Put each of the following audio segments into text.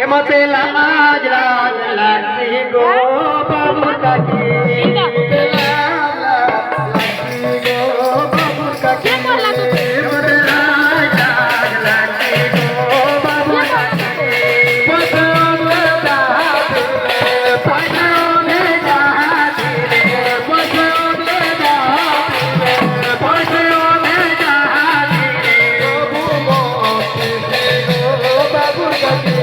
मते लाज लाज लगती गो बाबू काकी मते लाज लगती गो बाबू काकी मते लाज लाज लगती गो बाबू काकी पसों में जाती रे पसों में जाती रे पसों में जाती रे पसों में जाती रे बाबू मोती गो बाबू काकी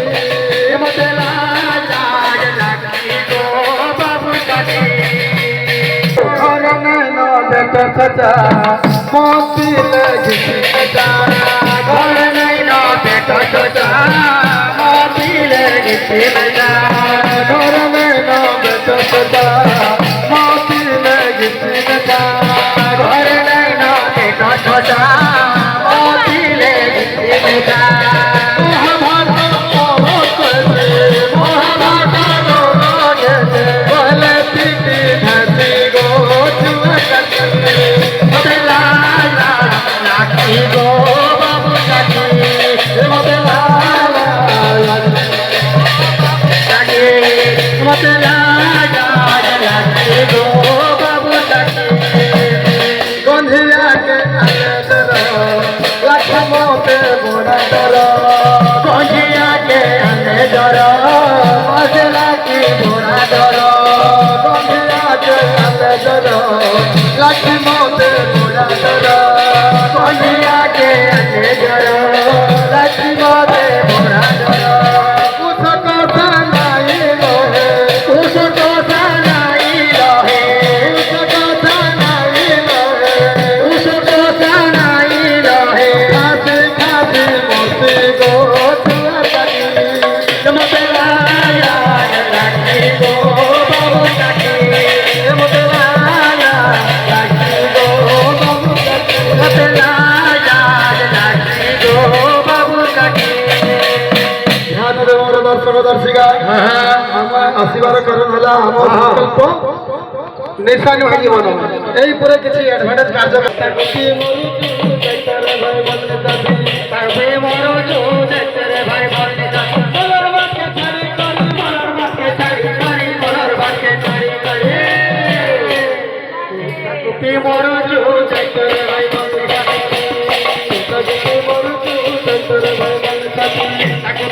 मते लाज लाज लगती गो बाबू काकी घर में न देखो सजा मोती लगी सजा घर में न देखो सजा मोती लगी सजा घर में न देखो सजा मोती लगी सजा घर में न देखो सजा मोती लगी सजा गो बाबू काकी मते लाज मते लाज लगती गो बाबू काकी गंधिया के अंदर लाख मोते बोरा दर गंधिया के अंदर मसला की बोरा दर गंधिया के अंदर लाख मोते बोरा दर गंधिया के अंदर लाख मोते बोरा दर उसको सनाई रहे उसको सनाई रहे उसको सनाई रहे उसको सनाई रहे खाते खाते मोते गो छुआ काकी मते लाज लगती गो बाबू काकी मते लाज लगती गो बाबू काकी मते लाज लगती गो बाबू काकी ध्यान दे मोर दर्शक दर्शिका हम आशीर्वाद कारण होला हम संकल्प निशान भाई जीवन एई पुरे किछि एडवांटेज कार्य करता कि मोरू जो दैतर भाई बोलने जाती मोर बात के छाड़ी करी मोर बात के छाड़ी करी मोर बात के छाड़ी करी कि मोरू जो दैतर भाई बोलने जाती कि मोरू जो दैतर भाई बोलने जाती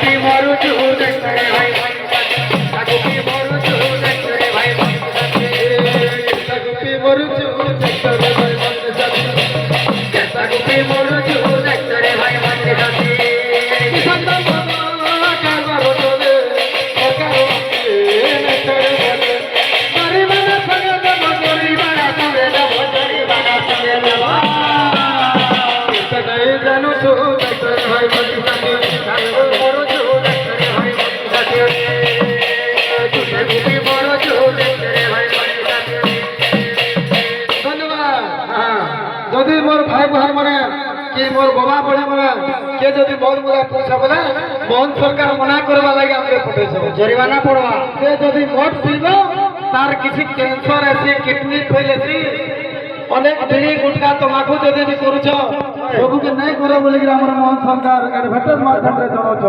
कि मोरू जो दैतर भाई बोलने जाती कि मोरू जो दैतर भाई बोलने जाती कि मोरू जो दैतर भाई बोलने जाती कि मोरू जो दैतर भाई बोलने जाती संता बाबा का बरोतो दे ओकारो ने करे बोले मरी बना सगे दे मरी बना सगे दे मरी बना सगे दे सगाई जानू जो दैतर भाई बोलने जाती मोरू जो दैतर भाई बोलने जाती कि मोरू जो दैतर भाई बोलने जाती धन्यवाद যদি মোর ভাই ভাই মানে কি মোর বাবা বড়া মানে কে যদি মোর মুরা পয়সা বলে মোহন সরকার মনা করবা লাগে আমাকে পঠাইছে জরিমানা পড়বা সে যদি মোট পিব তার কিছু ক্যান্সার আছে কিডনি ফেল আছে অনেক বিড়ি গুটকা তমাকু যদি করছ সবুকে নাই করে বলি আমার মোহন সরকার এডভার্টাইজ মাধ্যমে জনাউছ